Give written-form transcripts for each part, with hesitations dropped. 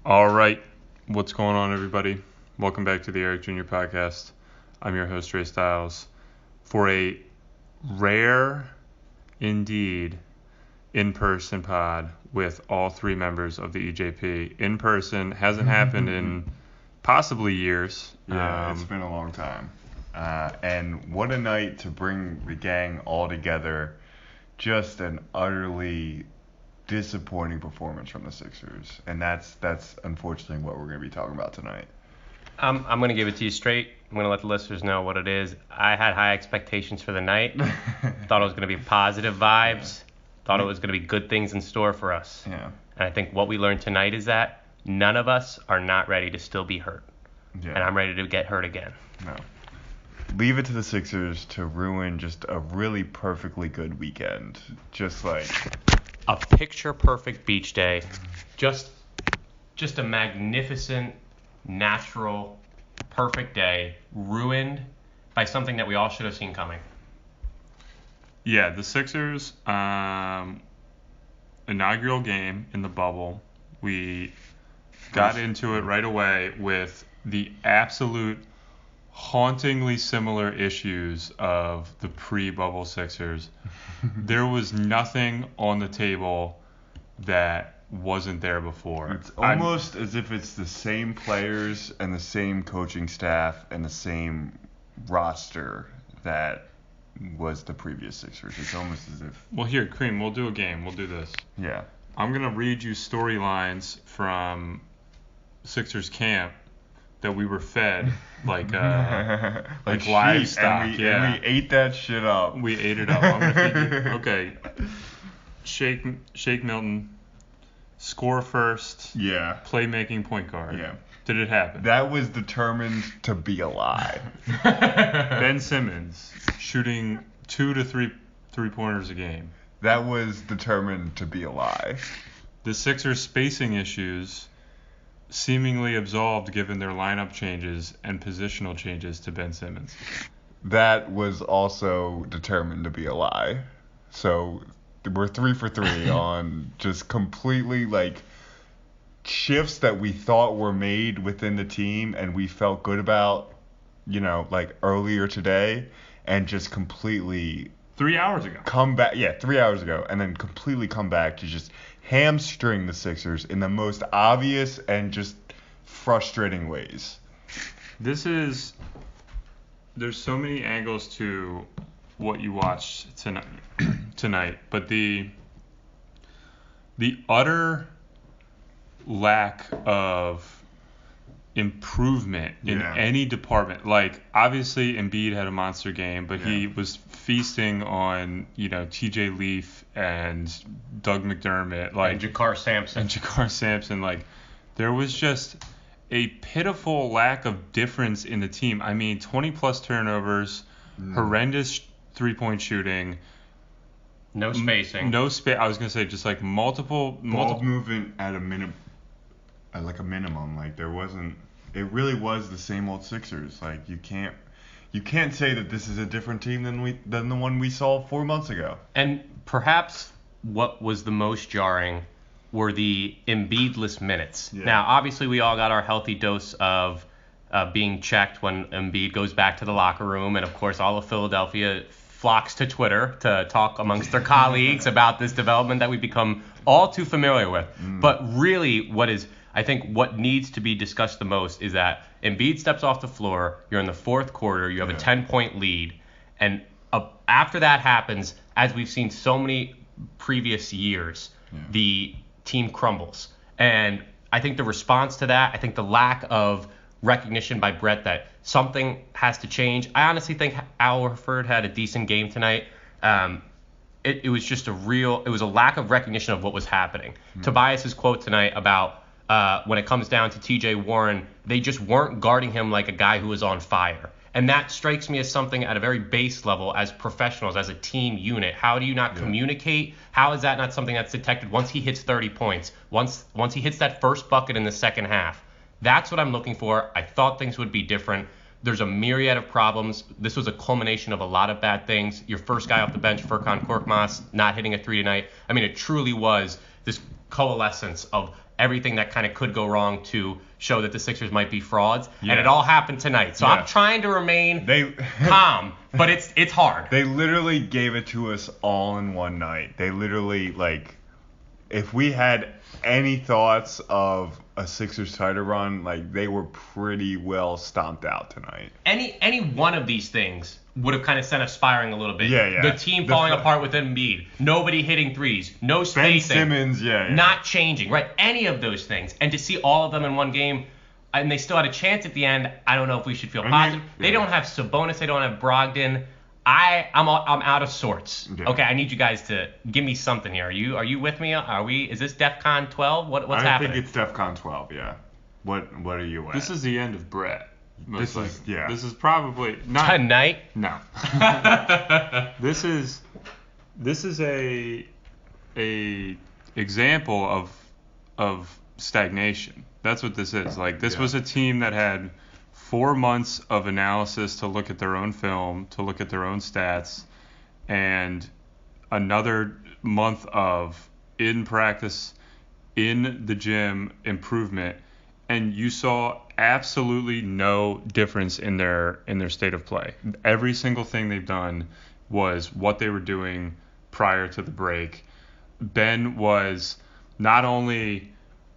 All right, what's going on, everybody? Welcome back to the Eric Jr. Podcast. I'm your host, Ray Stiles, for a rare, indeed, in-person pod with all three members of the EJP. In person hasn't happened in possibly years. Yeah, it's been a long time. And what a night to bring the gang all together. Just an utterly disappointing performance from the Sixers, and that's unfortunately what we're going to be talking about tonight. I'm going to give it to you straight. I'm going to let the listeners know what it is. I had high expectations for the night. Thought it was going to be positive vibes. Thought it was going to be good things in store for us. Yeah. And I think what we learned tonight is that none of us are not ready to still be hurt. Yeah. And I'm ready to get hurt again. No. Leave it to the Sixers to ruin just a really perfectly good weekend. Just like a picture-perfect beach day. Just a magnificent, natural, perfect day, ruined by something that we all should have seen coming. Yeah, the Sixers, inaugural game in the bubble. We got into it right away with the absolute hauntingly similar issues of the pre-bubble Sixers. There was nothing on the table that wasn't there before. It's almost as if it's the same players and the same coaching staff and the same roster that was the previous Sixers. It's almost as if... Well, here, Cream, we'll do a game. We'll do this. Yeah. I'm going to read you storylines from Sixers camp that we were fed like livestock. And we ate that shit up. We ate it up. I'm gonna feed you. Okay. Shake Milton, score first. Yeah. Playmaking point guard. Yeah. Did it happen? That was determined to be a lie. Ben Simmons shooting 2 to 3 3-pointers a game. That was determined to be a lie. The Sixers spacing issues seemingly absolved given their lineup changes and positional changes to Ben Simmons. That was also determined to be a lie. So we're 3 for 3 on just completely like shifts that we thought were made within the team and we felt good about, like earlier today, and just completely 3 hours ago. 3 hours ago, and then completely come back to just hamstring the Sixers in the most obvious and just frustrating ways. There's so many angles to what you watched tonight, but the utter lack of improvement in any department. Like, obviously Embiid had a monster game, but he was feasting on, TJ Leaf and Doug McDermott, and Jakar Sampson. Like, there was just a pitiful lack of difference in the team. I mean, 20 plus turnovers, horrendous 3-point shooting, no spacing. I was gonna say just like multiple movement at a minimum. Like, there wasn't. It really was the same old Sixers. Like, you can't say that this is a different team than the one we saw 4 months ago. And perhaps what was the most jarring were the Embiid-less minutes. Yeah. Now, obviously, we all got our healthy dose of being checked when Embiid goes back to the locker room, and of course, all of Philadelphia flocks to Twitter to talk amongst their colleagues about this development that we've become all too familiar with. But really, I think what needs to be discussed the most is that Embiid steps off the floor, you're in the fourth quarter, you have a 10-point lead, and after that happens, as we've seen so many previous years, the team crumbles. And I think the response to that, I think the lack of recognition by Brett that something has to change. I honestly think Al Horford had a decent game tonight. It was just it was a lack of recognition of what was happening. Tobias's quote tonight about when it comes down to TJ Warren, they just weren't guarding him like a guy who was on fire. And that strikes me as something at a very base level as professionals, as a team unit. How do you not communicate? How is that not something that's detected once he hits 30 points? Once he hits that first bucket in the second half? That's what I'm looking for. I thought things would be different. There's a myriad of problems. This was a culmination of a lot of bad things. Your first guy off the bench, Furkan Korkmaz, not hitting a three tonight. I mean, it truly was this coalescence of everything that kind of could go wrong to show that the Sixers might be frauds, Yeah. and it all happened tonight. So Yeah. I'm trying to remain calm, but it's hard. They literally gave it to us all in one night. They literally, like, if we had any thoughts of a Sixers title run, like, they were pretty well stomped out tonight. Any one of these things would have kind of sent us spiraling a little bit. Yeah. The team falling apart with Embiid, nobody hitting threes, no Ben spacing, Simmons, not changing, right? Any of those things, and to see all of them in one game, and they still had a chance at the end. I don't know if we should feel positive. They don't have Sabonis, they don't have Brogdon. I'm out of sorts. Yeah. Okay, I need you guys to give me something here. Are you with me? Is this DEFCON 12? What's happening? I think it's DEFCON 12. Yeah. What are you at? This is the end of Brett. This is probably not tonight. No. This is a example of stagnation. That's what this is. Like, this was a team that had 4 months of analysis to look at their own film, to look at their own stats, and another month of in practice, in the gym improvement, and you saw absolutely no difference in their state of play. Every single thing they've done was what they were doing prior to the break. Ben was not only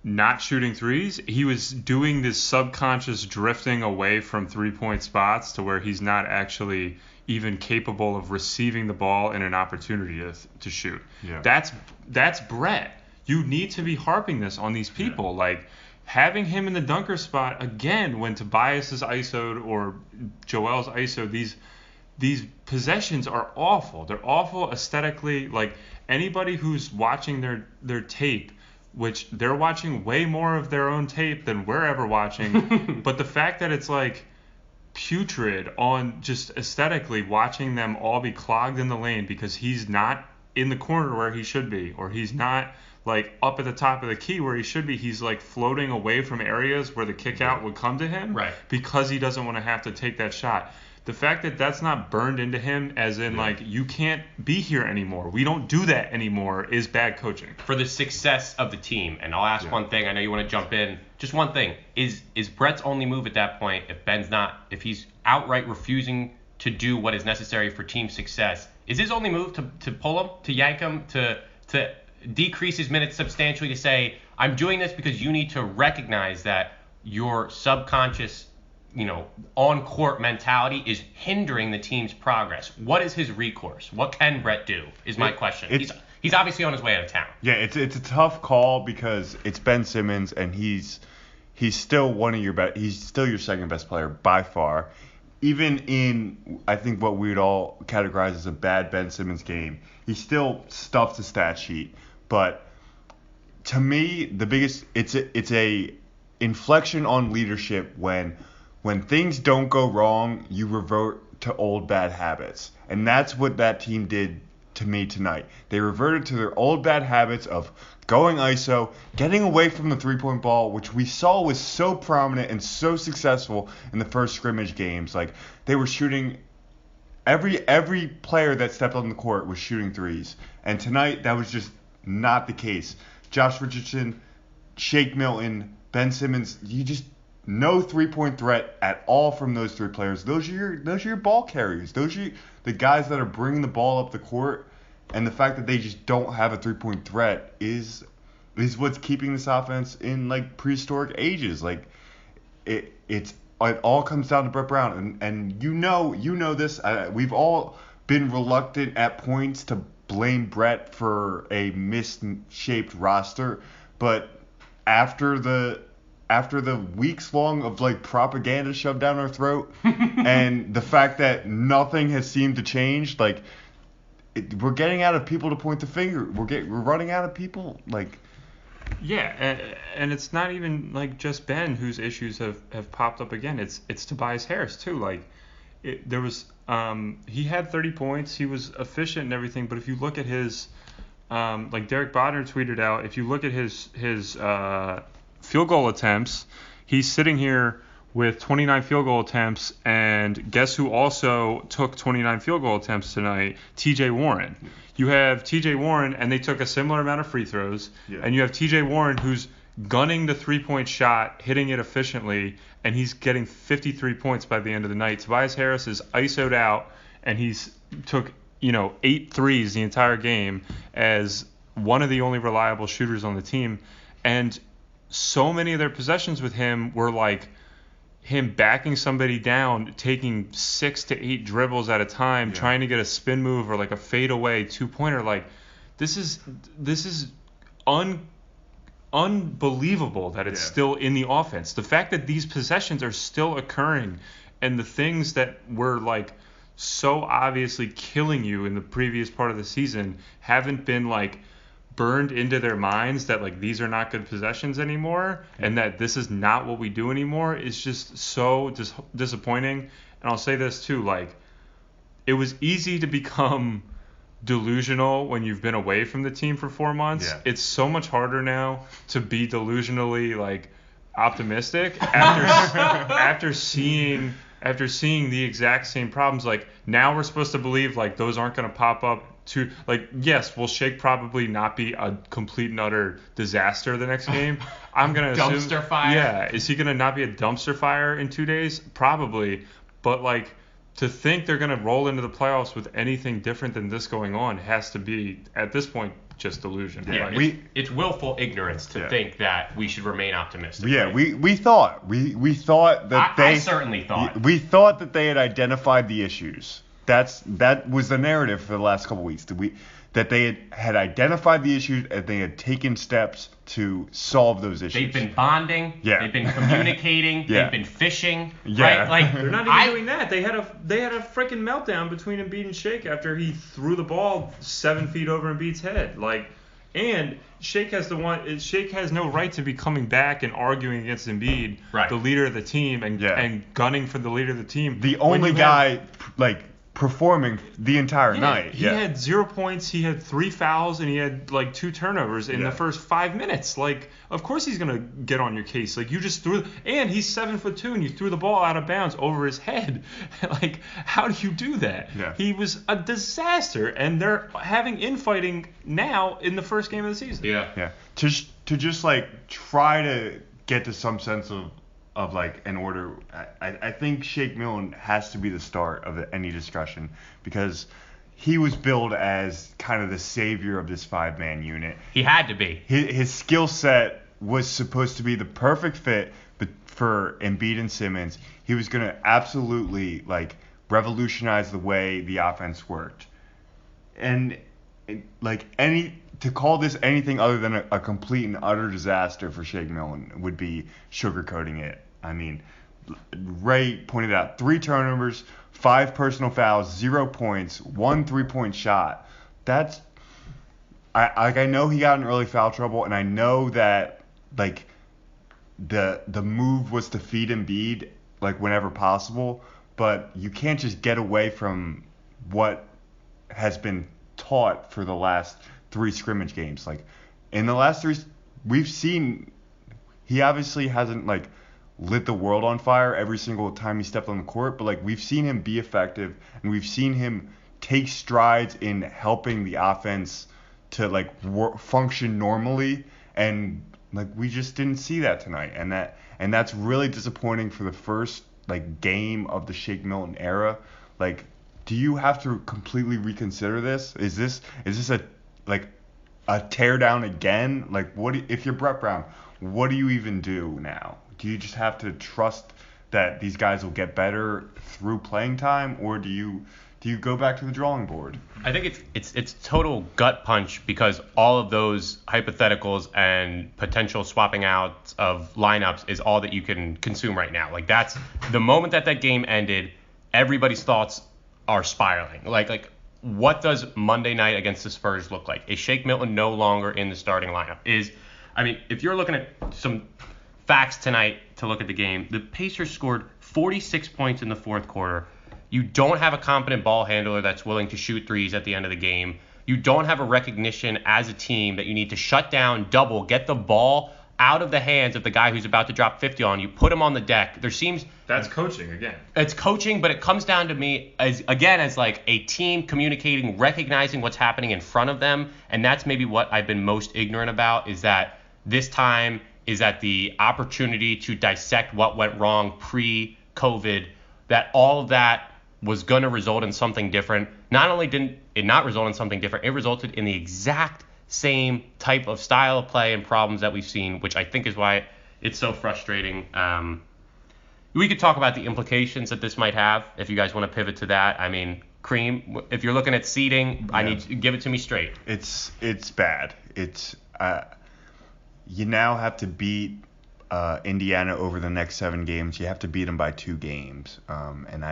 not shooting threes, he was doing this subconscious drifting away from three-point spots to where he's not actually even capable of receiving the ball in an opportunity to shoot. Yeah. That's Brett. You need to be harping this on these people. Yeah. Like, having him in the dunker spot again when Tobias is ISO'd or Joel's ISO'd, these possessions are awful. They're awful aesthetically. Like, anybody who's watching their tape, which they're watching way more of their own tape than we're ever watching, but the fact that it's like putrid on just aesthetically watching them all be clogged in the lane because he's not in the corner where he should be, or he's not like up at the top of the key where he should be. He's like floating away from areas where the kick out would come to him, right, because he doesn't want to have to take that shot. The fact that that's not burned into him as in like, you can't be here anymore, we don't do that anymore, is bad coaching. For the success of the team, and I'll ask one thing, I know you want to jump in, just one thing, is Brett's only move at that point, if he's outright refusing to do what is necessary for team success, is his only move to pull him, to yank him, to decrease his minutes substantially, to say, I'm doing this because you need to recognize that your subconscious, on-court mentality is hindering the team's progress? What is his recourse? What can Brett do, is my question. He's obviously on his way out of town. Yeah, it's a tough call because it's Ben Simmons, and he's still he's still your second best player by far. Even in, I think, what we would all categorize as a bad Ben Simmons game, he still stuffed the stat sheet. But to me, the biggest, it's a inflection on leadership when things don't go wrong, you revert to old bad habits. And that's what that team did to me tonight. They reverted to their old bad habits of going ISO, getting away from the three-point ball, which we saw was so prominent and so successful in the first scrimmage games. Like, they were shooting, every player that stepped on the court was shooting threes. And tonight, that was just not the case. Josh Richardson, Shake Milton, Ben Simmons, no three-point threat at all from those three players. Those are your ball carriers. Those are the guys that are bringing the ball up the court. And the fact that they just don't have a three-point threat is what's keeping this offense in like prehistoric ages. Like, it all comes down to Brett Brown, and you know this. We've all been reluctant at points to blame Brett for a misshaped roster, but after the weeks long of like propaganda shoved down our throat and the fact that nothing has seemed to change, like, we're getting out of people to point the finger. We're running out of people. Like, yeah, and it's not even like just Ben whose issues have popped up again. It's Tobias Harris too. Like, there was he had 30 points. He was efficient and everything. But if you look at his like Derek Bodner tweeted out, if you look at his field goal attempts, he's sitting here with 29 field goal attempts, and guess who also took 29 field goal attempts tonight? TJ Warren. You have TJ Warren, and they took a similar amount of free throws, and you have TJ Warren who's gunning the 3-point shot, hitting it efficiently, and he's getting 53 points by the end of the night. Tobias Harris is ISO'd out, and he's took 8 threes the entire game as one of the only reliable shooters on the team. And so many of their possessions with him were like him backing somebody down, taking 6 to 8 dribbles at a time, trying to get a spin move or like a fadeaway 2-pointer. Like this is unbelievable that it's still in the offense. The fact that these possessions are still occurring, and the things that were like so obviously killing you in the previous part of the season haven't been like burned into their minds that like these are not good possessions anymore, and that this is not what we do anymore, is just so disappointing. And I'll say this too, like it was easy to become delusional when you've been away from the team for 4 months. It's so much harder now to be delusionally like optimistic after seeing the exact same problems. Like now we're supposed to believe like those aren't going to pop up to like, yes, will Shake probably not be a complete and utter disaster the next game? I'm going to assume dumpster fire. Yeah, is he going to not be a dumpster fire in 2 days? Probably. But like to think they're going to roll into the playoffs with anything different than this going on has to be, at this point, just delusion. Yeah, like, it's willful ignorance to think that we should remain optimistic. Yeah, we thought that I certainly thought. We thought that they had identified the issues. That was the narrative for the last couple of weeks. That they had identified the issues and they had taken steps to solve those issues. They've been bonding. Yeah. They've been communicating. Yeah. They've been fishing. Yeah. Right? Like they're not even doing that. They had a freaking meltdown between Embiid and Shake after he threw the ball 7 feet over Embiid's head. Like, and Shake has no right to be coming back and arguing against Embiid, right, the leader of the team, and gunning for the leader of the team. The only guy performing the entire night. He had 0 points, he had 3 fouls, and he had like 2 turnovers in the first 5 minutes. Like, of course he's gonna get on your case. Like, you just and he's 7'2", and you threw the ball out of bounds over his head. Like, how do you do that? Yeah. He was a disaster, and they're having infighting now in the first game of the season. Yeah. To just like try to get to some sense of like an order. I think Shake Milton has to be the start of any discussion, because he was billed as kind of the savior of this 5-man unit. He had to be. His skill set was supposed to be the perfect fit for Embiid and Simmons. He was going to absolutely like revolutionize the way the offense worked. And to call this anything other than a complete and utter disaster for Shake Milton would be sugarcoating it. I mean, Ray pointed out 3 turnovers, 5 personal fouls, 0 points, 1 3-point shot. That's I know he got in early foul trouble, and I know that like the move was to feed Embiid like whenever possible, but you can't just get away from what has been taught for the last 3 scrimmage games. Like in the last 3, we've seen he obviously hasn't like lit the world on fire every single time he stepped on the court, but like we've seen him be effective, and we've seen him take strides in helping the offense to like function normally, and like we just didn't see that tonight, and that's really disappointing for the first like game of the Shake Milton era. Like, do you have to completely reconsider this? Is this a tear down again? Like, if you're Brett Brown, what do you even do now? Do you just have to trust that these guys will get better through playing time, or do you go back to the drawing board? I think it's total gut punch, because all of those hypotheticals and potential swapping out of lineups is all that you can consume right now. Like, that's the moment that game ended, everybody's thoughts are spiraling. Like what does Monday night against the Spurs look like? Is Shake Milton no longer in the starting lineup? If you're looking at some facts tonight to look at the game, the Pacers scored 46 points in the fourth quarter. You don't have a competent ball handler that's willing to shoot threes at the end of the game. You don't have a recognition as a team that you need to shut down, double, get the ball out of the hands of the guy who's about to drop 50 on you, put him on the deck. That's coaching again. It's coaching, but it comes down to me as like a team communicating, recognizing what's happening in front of them, and that's maybe what I've been most ignorant about, is that this time is that the opportunity to dissect what went wrong pre-COVID, that all of that was going to result in something different. Not only didn't it not result in something different, it resulted in the exact same type of style of play and problems that we've seen, which I think is why it's so frustrating. We could talk about the implications that this might have if you guys want to pivot to that. I mean, Cream, if you're looking at seeding, I need to give it to me straight. It's bad. It's you now have to beat Indiana over the next 7 games. You have to beat them by 2 games. And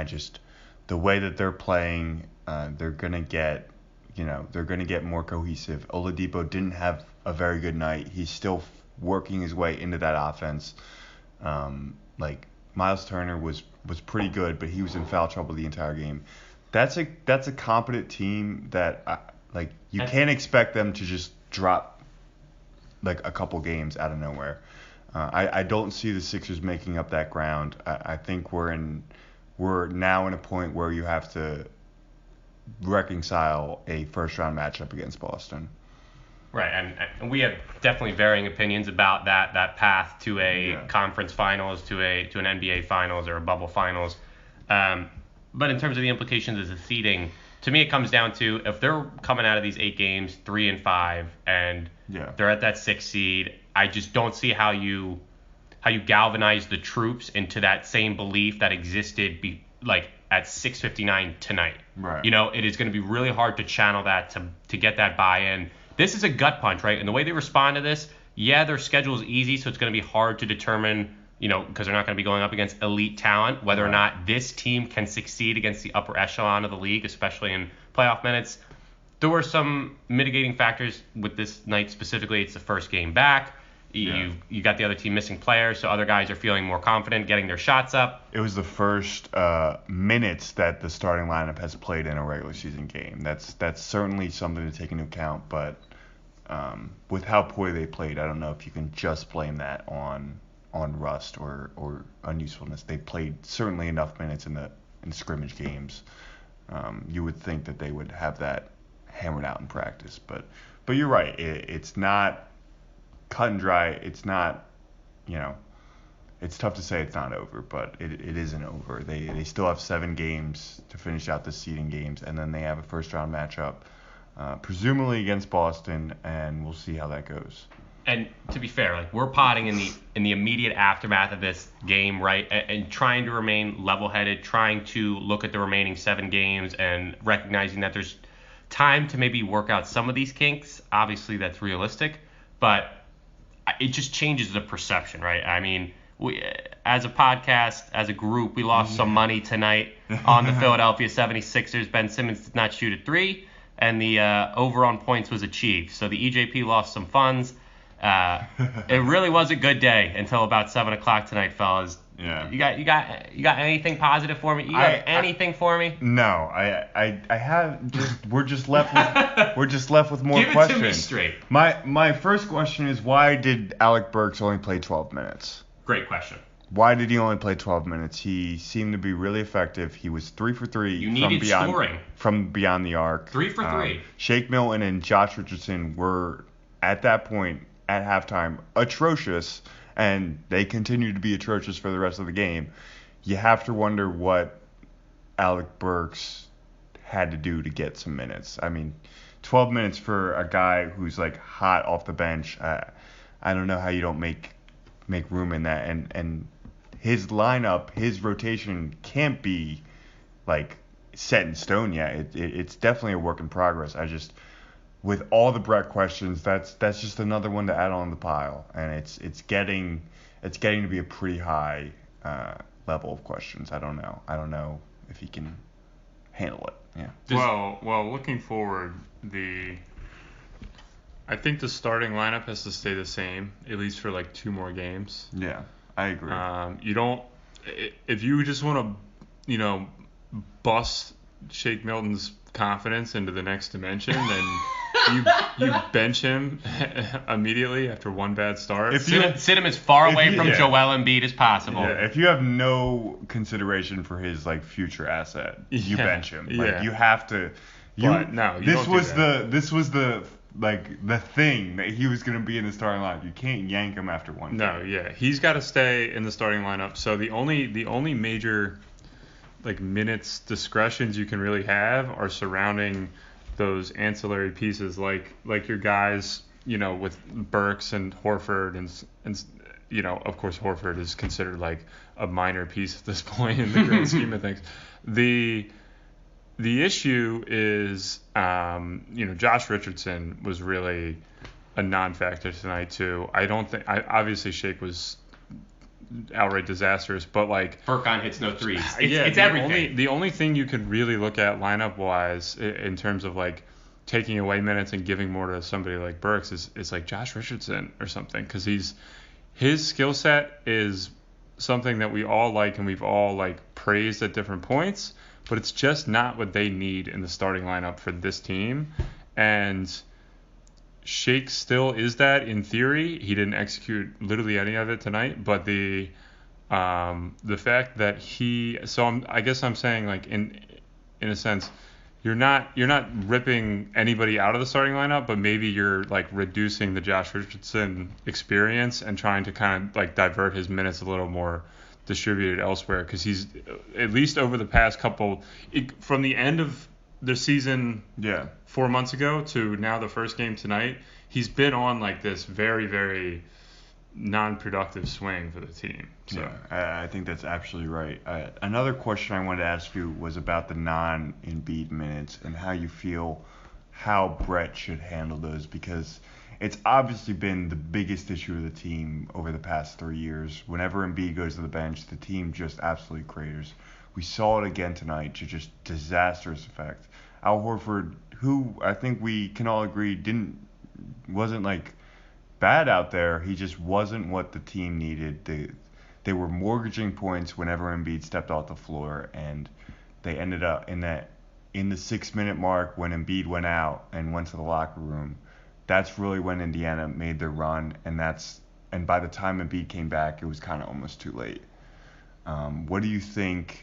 the way that they're playing, they're gonna get more cohesive. Oladipo didn't have a very good night. He's still working his way into that offense. Miles Turner was pretty good, but he was in foul trouble the entire game. That's a competent team that you can't expect them to just drop a couple games out of nowhere. I don't see the Sixers making up that ground. I think we're now in a point where you have to reconcile a first round matchup against Boston. Right, and we have definitely varying opinions about that path to a conference finals, to an NBA finals or a bubble finals. But in terms of the implications of the seeding, to me it comes down to if they're coming out of these 8 games 3-5 and they're at that 6th seed, I just don't see how you galvanize the troops into that same belief that existed at 6:59 tonight. Right. It is going to be really hard to channel that to get that buy-in. This is a gut punch, right? And the way they respond to this, their schedule is easy, so it's going to be hard to determine, because they're not going to be going up against elite talent, whether or not this team can succeed against the upper echelon of the league, especially in playoff minutes. There were some mitigating factors with this night specifically. It's the first game back. You got the other team missing players, so other guys are feeling more confident, getting their shots up. It was the first minutes that the starting lineup has played in a regular season game. That's certainly something to take into account, but with how poorly they played, I don't know if you can just blame that on rust or unusefulness. They played certainly enough minutes in scrimmage games. You would think that they would have that hammered out in practice, but you're right. It's not cut and dry. It's not, it's tough to say it's not over, but it isn't over. They still have 7 games to finish out the seeding games, and then they have a first round matchup, presumably against Boston, and we'll see how that goes. And to be fair, we're potting in the immediate aftermath of this game, right? And trying to remain level-headed, trying to look at the remaining 7 games and recognizing that there's time to maybe work out some of these kinks. Obviously, that's realistic, but it just changes the perception, right? I mean, we, as a podcast, as a group, we lost some money tonight on the Philadelphia 76ers. Ben Simmons did not shoot a 3, and the over on points was achieved. So the EJP lost some funds. It really was a good day until about 7 o'clock tonight, fellas. Yeah. You got anything positive for me? You got anything for me? No, I have just we're just left with more Give questions. Give it to me straight. My first question is, why did Alec Burks only play 12 minutes? Great question. Why did he only play 12 minutes? He seemed to be really effective. He was 3 for 3 from beyond the arc. 3 for 3. Shake Milton and Josh Richardson were at that point at halftime atrocious, and they continue to be atrocious for the rest of the game. You have to wonder what Alec Burks had to do to get some minutes. I mean, 12 minutes for a guy who's hot off the bench. I don't know how you don't make room in that. And his lineup, his rotation can't be set in stone yet. It's definitely a work in progress. With all the Brett questions, that's just another one to add on the pile, and it's getting to be a pretty high level of questions. I don't know if he can handle it. Yeah. Well, looking forward, I think the starting lineup has to stay the same at least for 2 more games. Yeah, I agree. If you just want to, bust Shake Milton's confidence into the next dimension, then you bench him immediately after one bad start. Sit him as far away from Joel Embiid as possible. Yeah, if you have no consideration for his future asset, you bench him. You have to. This was the like the thing that he was going to be in the starting lineup. You can't yank him after one No, game. yeah, he's got to stay in the starting lineup. So the only major like minutes discretions you can really have are surrounding those ancillary pieces, like your guys, with Burks and Horford and of course Horford is considered like a minor piece at this point in the grand scheme of things. The issue is, Josh Richardson was really a non-factor tonight too. Obviously Shake was outright disastrous, but like Furkan hits no threes. It's everything. The only thing you could really look at lineup wise in terms of like taking away minutes and giving more to somebody like Burks is like Josh Richardson or something, because his skill set is something that we all like and we've all like praised at different points, but it's just not what they need in the starting lineup for this team. And Shake still is that in theory. He didn't execute literally any of it tonight, but the fact that I guess I'm saying like in a sense, you're not ripping anybody out of the starting lineup, but maybe you're like reducing the Josh Richardson experience and trying to kind of like divert his minutes a little more distributed elsewhere, because he's at least over the past couple from the end of the season 4 months ago to now the first game tonight, he's been on like this very, very non-productive swing for the team. So yeah, I think that's absolutely right. Another question I wanted to ask you was about the non-Embiid minutes and how you feel how Brett should handle those, because it's obviously been the biggest issue of the team over the past 3 years. Whenever Embiid goes to the bench, the team just absolutely craters. We saw it again tonight to just disastrous effect. Al Horford, who I think we can all agree wasn't like bad out there. He just wasn't what the team needed. They were mortgaging points whenever Embiid stepped off the floor, and they ended up in the 6-minute mark when Embiid went out and went to the locker room. That's really when Indiana made their run, and by the time Embiid came back, it was kind of almost too late. What do you think?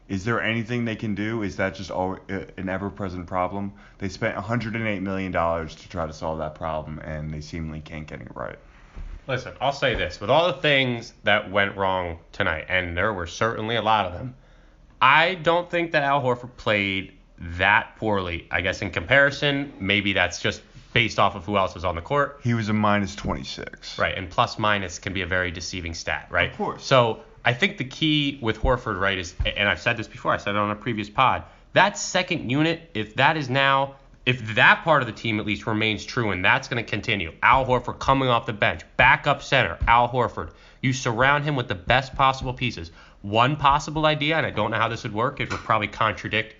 Is there anything they can do? Is that just an ever-present problem? They spent $108 million to try to solve that problem, and they seemingly can't get it right. Listen, I'll say this. With all the things that went wrong tonight, and there were certainly a lot of them, I don't think that Al Horford played that poorly. I guess in comparison, maybe that's just based off of who else was on the court. He was a -26. Right, and plus minus can be a very deceiving stat, right? Of course. So I think the key with Horford, right, is, and I've said this before, I said it on a previous pod, that second unit, if that part of the team at least remains true, and that's going to continue, Al Horford coming off the bench, backup center, Al Horford, you surround him with the best possible pieces. One possible idea, and I don't know how this would work, it would probably contradict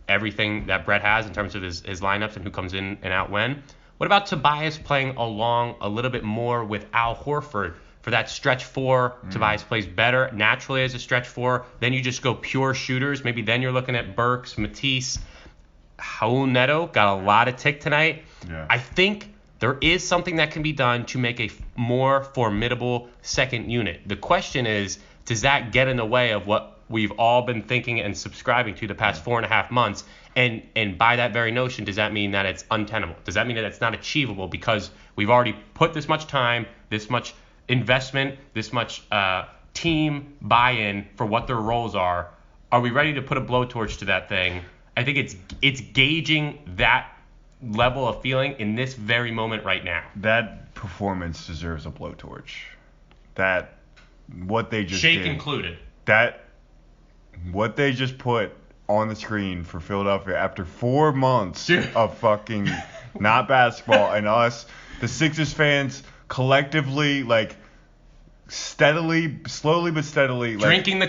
everything that Brett has in terms of his lineups and who comes in and out when. What about Tobias playing along a little bit more with Al Horford? For that stretch four, Tobias plays better naturally as a stretch four. Then you just go pure shooters. Maybe then you're looking at Burks, Matisse. Raul Neto got a lot of tick tonight. Yeah. I think there is something that can be done to make a more formidable second unit. The question is, does that get in the way of what we've all been thinking and subscribing to the past 4.5 months? And by that very notion, does that mean that it's untenable? Does that mean that it's not achievable because we've already put this much time, this much investment, this much team buy-in for what their roles are? Are we ready to put a blowtorch to that thing? I think it's gauging that level of feeling in this very moment right now. That performance deserves a blowtorch. What they just Shake did, included. What they just put on the screen for Philadelphia after 4 months of fucking not basketball, and us, the Sixers fans, collectively, like, slowly but steadily, like, Drinking the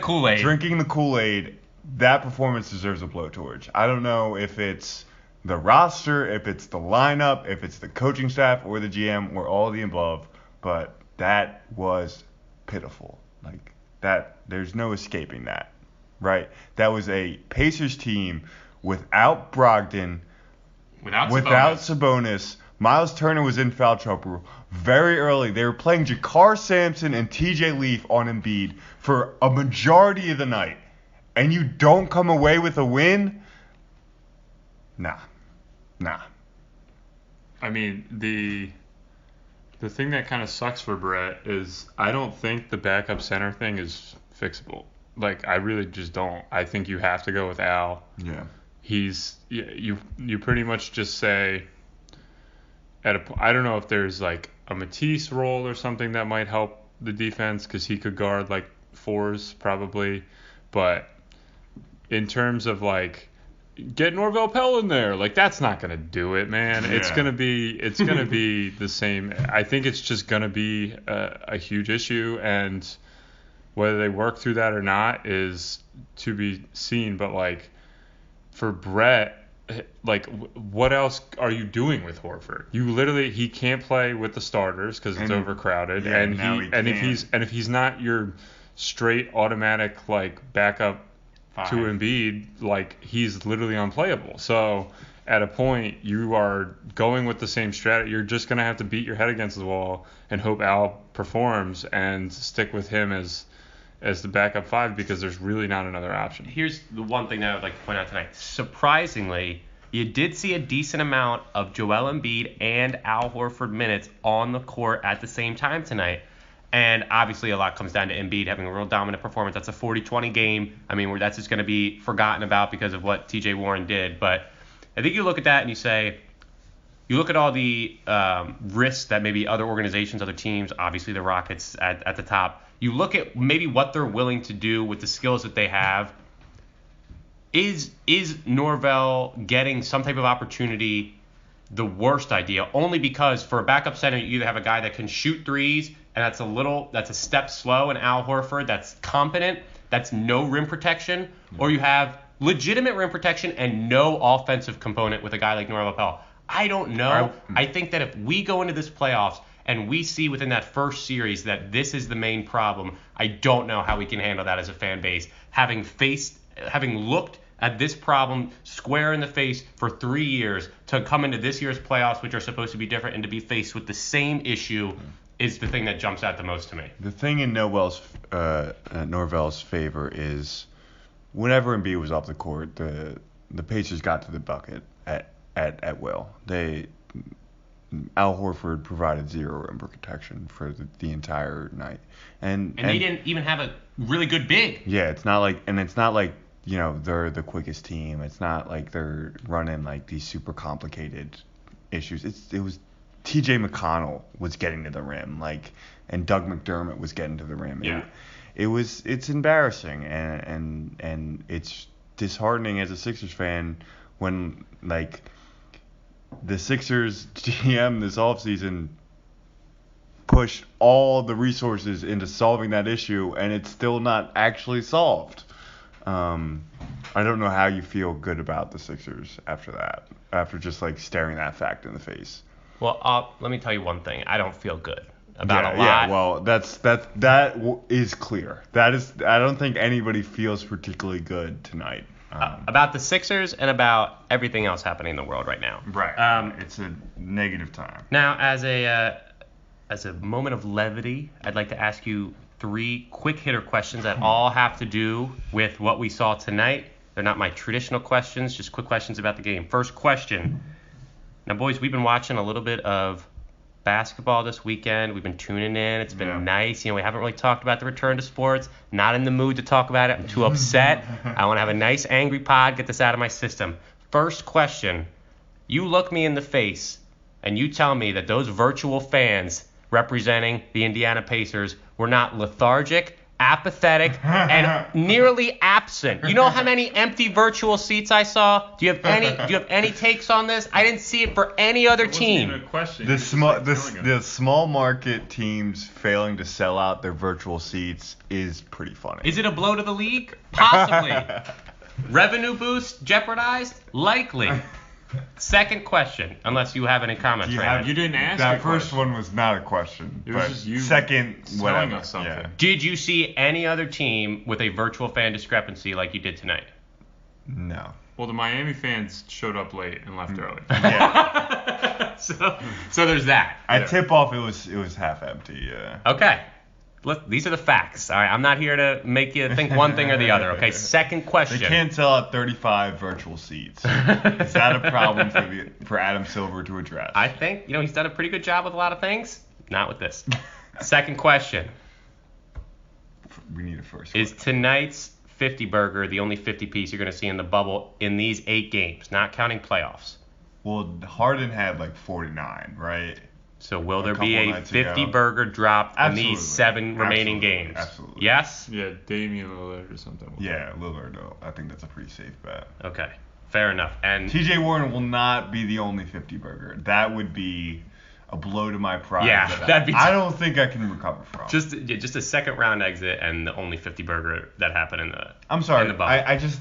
Kool-Aid. That performance deserves a blowtorch. I don't know if it's the roster, if it's the lineup, if it's the coaching staff or the GM or all of the above, but that was pitiful. Like, that, there's no escaping that, right? That was a Pacers team without Brogdon, without Sabonis. Miles Turner was in foul trouble very early. They were playing Jakar Sampson and TJ Leaf on Embiid for a majority of the night. And you don't come away with a win? Nah. I mean, the thing that kind of sucks for Brett is I don't think the backup center thing is fixable. Like, I really just don't. I think you have to go with Al. Yeah. You pretty much just say I don't know if there's like a Matisse role or something that might help the defense because he could guard like fours probably, but in terms of like get Norvell Pell in there, like that's not gonna do it, man. Yeah. It's gonna be the same. I think it's just gonna be a huge issue, and whether they work through that or not is to be seen. But like for Brett, like what else are you doing with Horford? He can't play with the starters because it's overcrowded, yeah, and if he's not your straight automatic like backup to Embiid, like he's literally unplayable. So at a point you are going with the same strategy. You're just gonna have to beat your head against the wall and hope Al performs and stick with him as the backup five because there's really not another option. Here's the one thing that I would like to point out tonight. Surprisingly, you did see a decent amount of Joel Embiid and Al Horford minutes on the court at the same time tonight. And obviously a lot comes down to Embiid having a real dominant performance. That's a 40-20 game. I mean, that's just going to be forgotten about because of what TJ Warren did. But I think you look at that and you look at all the risks that maybe other organizations, other teams, obviously the Rockets at the top, you look at maybe what they're willing to do with the skills that they have. Is Norvell getting some type of opportunity the worst idea? Only because for a backup center, you either have a guy that can shoot threes, and that's a step slow, and Al Horford that's competent, that's no rim protection, or you have legitimate rim protection and no offensive component with a guy like Norvell Pell. I don't know. I think that if we go into this playoffs and we see within that first series that this is the main problem, I don't know how we can handle that as a fan base. Having looked at this problem square in the face for 3 years, to come into this year's playoffs, which are supposed to be different, and to be faced with the same issue is the thing that jumps out the most to me. The thing in Norvell's favor is whenever Embiid was off the court, the Pacers got to the bucket at will. Al Horford provided zero rim protection for the entire night, and they didn't even have a really good big. Yeah, it's not like they're the quickest team. It's not like they're running like these super complicated issues. It was T.J. McConnell was getting to the rim, and Doug McDermott was getting to the rim. Yeah. It's embarrassing and it's disheartening as a Sixers fan when the Sixers GM this offseason pushed all the resources into solving that issue and it's still not actually solved. I don't know how you feel good about the Sixers after just staring that fact in the face. Well, let me tell you one thing. I don't feel good about a lot. Yeah, well, that is clear. I don't think anybody feels particularly good tonight. About the Sixers and about everything else happening in the world right now. Right. It's a negative time. Now, as a moment of levity, I'd like to ask you 3 quick hitter questions that all have to do with what we saw tonight. They're not my traditional questions, just quick questions about the game. First question. Now, boys, we've been watching a little bit of basketball this weekend. We've been tuning in. It's been nice. We haven't really talked about the return to sports. Not in the mood to talk about it. I'm too upset. I want to have a nice angry pod, get this out of my system. First question. You look me in the face and you tell me that those virtual fans representing the Indiana Pacers were not lethargic, apathetic, and nearly absent. You know how many empty virtual seats I saw? Do you have any takes on this? I didn't see it for any other team. Even a question. The small market teams failing to sell out their virtual seats is pretty funny. Is it a blow to the league? Possibly. Revenue boost jeopardized? Likely. Second question, unless you have any comments. You didn't ask. That first one was not a question. It was just you second, telling us something. Yeah. Did you see any other team with a virtual fan discrepancy like you did tonight? No. Well, the Miami fans showed up late and left early. Yeah. So there's that. At tip off, it was half empty. Yeah. Okay. These are the facts. All right, I'm not here to make you think one thing or the other. Okay, second question. They can't sell out 35 virtual seats. Is that a problem for Adam Silver to address? I think he's done a pretty good job with a lot of things. Not with this. Second question. We need a first. Is tonight's 50 burger the only 50 piece you're going to see in the bubble in these 8 games, not counting playoffs? Well, Harden had like 49, right? So will there be a 50 burger dropped in these 7 remaining games? Absolutely. Yes? Yeah, Damian Lillard or something. Yeah, Lillard. No, I think that's a pretty safe bet. Okay, fair enough. And T.J. Warren will not be the only 50 burger. That would be a blow to my pride. Yeah, that'd be. I don't think I can recover from. Just a second round exit and the only 50 burger that happened in the. I'm sorry. In the bubble. I just.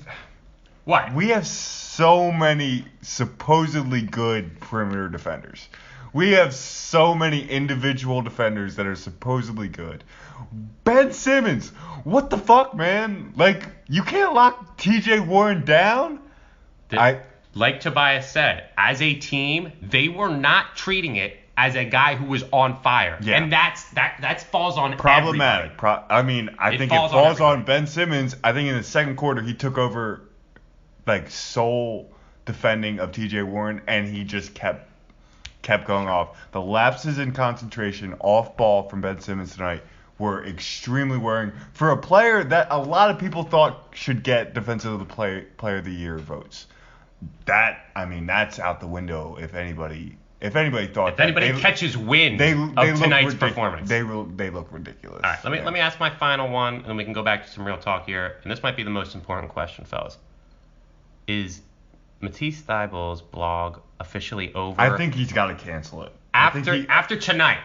What? We have so many supposedly good perimeter defenders. We have so many individual defenders that are supposedly good. Ben Simmons, what the fuck, man? Like, you can't lock T.J. Warren down? Like Tobias said, as a team, they were not treating it as a guy who was on fire. Yeah. And that falls on problematic. Everybody. I think it falls on Ben Simmons. I think in the second quarter he took over like sole defending of T.J. Warren, and he just kept going off. The lapses in concentration off ball from Ben Simmons tonight were extremely worrying for a player that a lot of people thought should get Defensive Player of the Year votes. That's out the window. If anybody thought if anybody catches wind of tonight's performance, they look ridiculous. All right, let me ask my final one, and then we can go back to some real talk here. And this might be the most important question, fellas. Is Matisse Thybulle's blog officially over? I think he's got to cancel it. After tonight.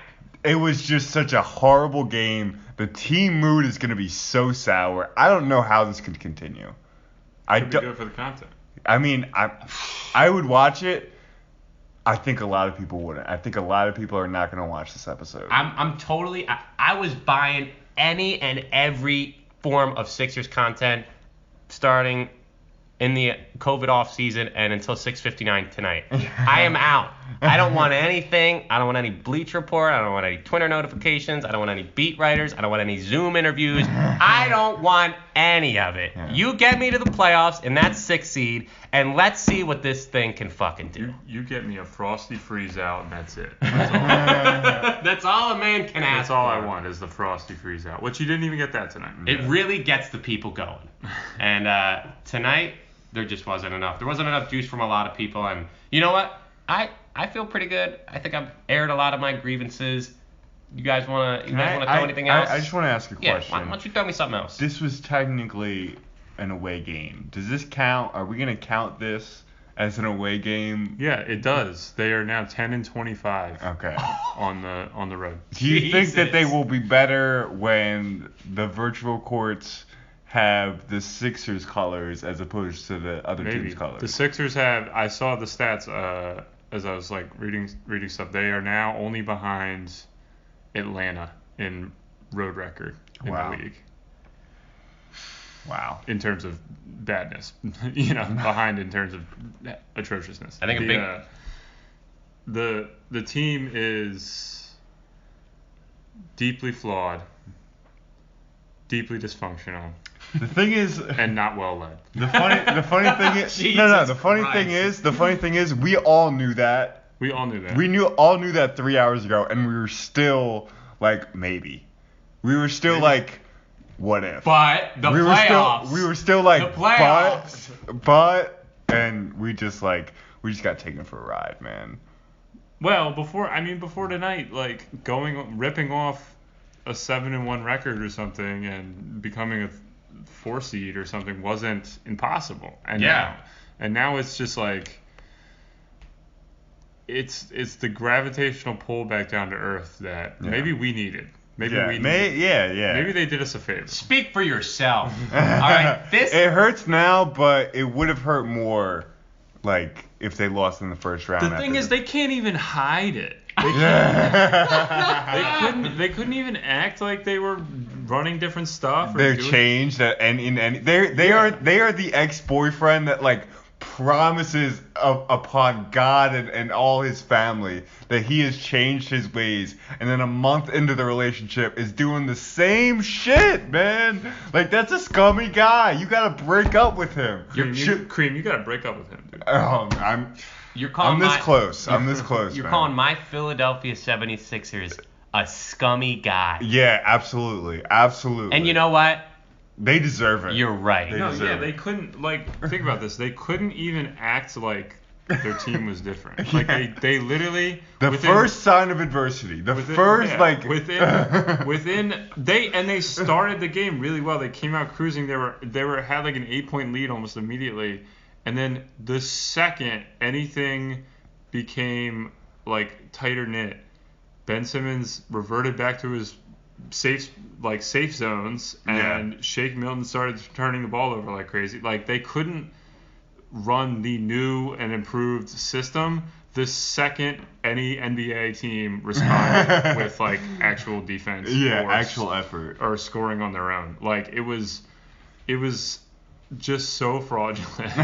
It was just such a horrible game. The team mood is going to be so sour. I don't know how this could continue. Could be good for the content. I would watch it. I think a lot of people wouldn't. I think a lot of people are not going to watch this episode. I was buying any and every form of Sixers content starting in the COVID off season and until 6:59 tonight. I am out. I don't want anything. I don't want any Bleach Report. I don't want any Twitter notifications. I don't want any beat writers. I don't want any Zoom interviews. I don't want any of it. Yeah. You get me to the playoffs in that 6th seed, and let's see what this thing can fucking do. You get me a frosty freeze out, and that's it. That's all a man can ask for. That's all I want is the frosty freeze out, which you didn't even get that tonight. It really gets the people going. And tonight, there just wasn't enough. There wasn't enough juice from a lot of people, and you know what? I feel pretty good. I think I've aired a lot of my grievances. You guys want to throw anything else? I just want to ask a question. Why don't you throw me something else? This was technically an away game. Does this count? Are we going to count this as an away game? Yeah, it does. They are now 10-25. Okay. on the road. Do you think that they will be better when the virtual courts have the Sixers colors as opposed to the other team's colors? The Sixers have. I saw the stats as I was like reading stuff. They are now only behind Atlanta in road record in the league. Wow. In terms of badness, behind in terms of atrociousness. I think the team is deeply flawed, deeply dysfunctional. The thing is, and not well led. The funny thing is, The funny thing is, we all knew that. We all knew that. We all knew that 3 hours ago, and we were still like, maybe. We were still like, what if? But playoffs. We were still like, the playoffs. but, and we just got taken for a ride, man. Well, before tonight, like ripping off a 7-1 record or something and becoming a 4 seed or something wasn't impossible. And now it's just like it's the gravitational pull back down to earth that maybe we needed. Maybe they did us a favor. Speak for yourself. All right, it hurts now, but it would have hurt more like if they lost in the first round. The thing is, they can't even hide it. They couldn't even act like they were running different stuff. They're changed, and they are the ex-boyfriend that like promises upon God and all his family that he has changed his ways, and then a month into the relationship is doing the same shit, man. Like, that's a scummy guy. You gotta break up with him. Cream, you gotta break up with him, dude. I'm this close. You're man. calling my Philadelphia 76ers a scummy guy. Yeah, absolutely. And you know what? They deserve it. You're right. They couldn't, think about this. They couldn't even act like their team was different. Like, they literally... first sign of adversity. They started the game really well. They came out cruising. They had like an 8-point lead almost immediately. And then the second anything became, like, tighter knit, Ben Simmons reverted back to his safe zones, and Shake Milton started turning the ball over like crazy. Like, they couldn't run the new and improved system the second any NBA team responded with like actual defense, actual effort, or scoring on their own. Like, it was just so fraudulent.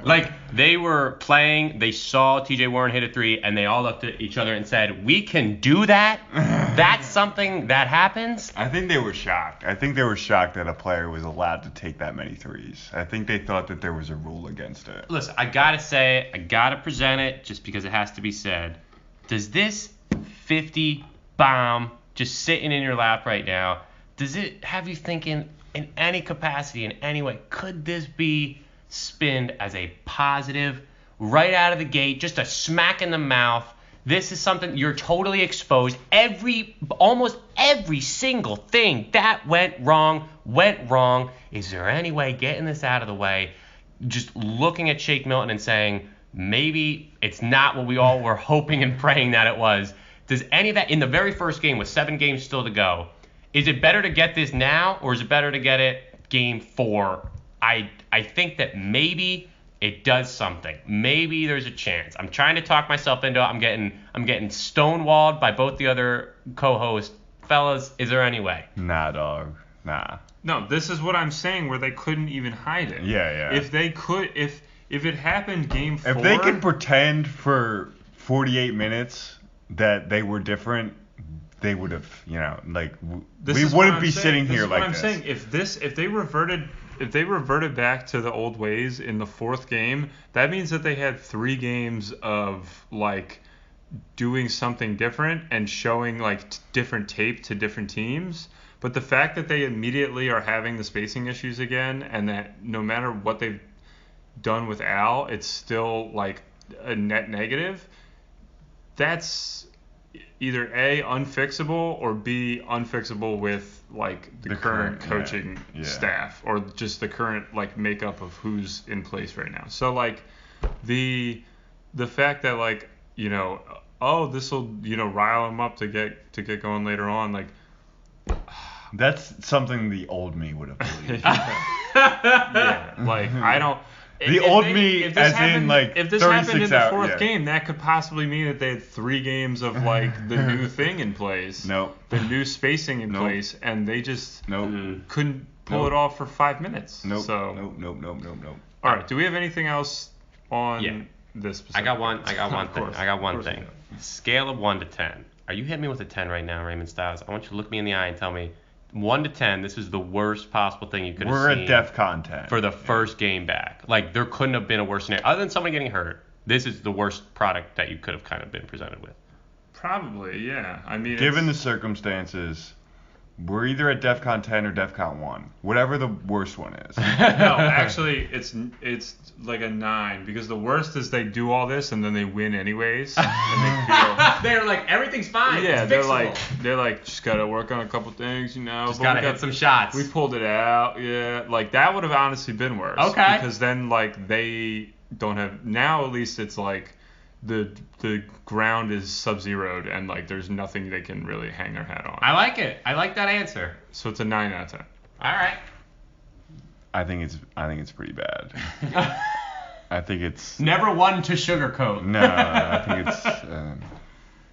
Like, they were playing, they saw TJ Warren hit a three, and they all looked at each other and said, "We can do that? That's something that happens?" I think they were shocked. I think they were shocked that a player was allowed to take that many threes. I think they thought that there was a rule against it. Listen, I gotta say it, I gotta present it, just because it has to be said. Does this 50 bomb just sitting in your lap right now, does it have you thinking in any capacity, in any way, could this be spinned as a positive right out of the gate, just a smack in the mouth? This is something you're totally exposed. Almost every single thing that went wrong. Is there any way getting this out of the way? Just looking at Shake Milton and saying, maybe it's not what we all were hoping and praying that it was. Does any of that, in the very first game with 7 games still to go, is it better to get this now, or is it better to get it game 4? I think that maybe it does something. Maybe there's a chance. I'm trying to talk myself into it. I'm getting stonewalled by both the other co-hosts. Fellas, is there any way? Nah, dog. Nah. No, this is what I'm saying, where they couldn't even hide it. Yeah. If they could, if it happened game 4... If they could pretend for 48 minutes that they were different, they would have, we wouldn't be sitting here like this. I'm saying, if they reverted back to the old ways in the 4th game, that means that they had 3 games of like doing something different and showing like different tape to different teams. But the fact that they immediately are having the spacing issues again, and that no matter what they've done with Al, it's still like a net negative, that's either A, unfixable, or B, unfixable with like the current coaching staff, or just the current like makeup of who's in place right now. So like the fact that like, this will rile them up to get going later on, like that's something the old me would have believed. I don't. If this happened in the 4th game, that could possibly mean that they had 3 games of like the new thing in place, the new spacing in place, and they just couldn't pull it off for 5 minutes. Nope. All right. Do we have anything else on this? I got one thing. Scale of 1 to 10. Are you hitting me with a 10 right now, Raymond Styles? I want you to look me in the eye and tell me 1 to 10. This is the worst possible thing you could have seen. We're at DEFCON 10 for the first game back. Like, there couldn't have been a worse scenario other than somebody getting hurt. This is the worst product that you could have kind of been presented with. Probably, yeah. I mean, given the circumstances, we're either at DEFCON 10 or DEFCON 1, whatever the worst one is. No, actually, it's like a 9, because the worst is they do all this and then they win anyways, and they feel they're like, everything's fine. Yeah, it's they're like just gotta work on a couple things, Just gotta hit some shots. We pulled it out, like that would have honestly been worse. Okay. Because then like they don't have, now at least it's like the ground is sub-zeroed and like there's nothing they can really hang their hat on. I like it. I like that answer. So it's a 9 out of 10. All right. I think it's pretty bad. I think it's never one to sugarcoat. No, I think it's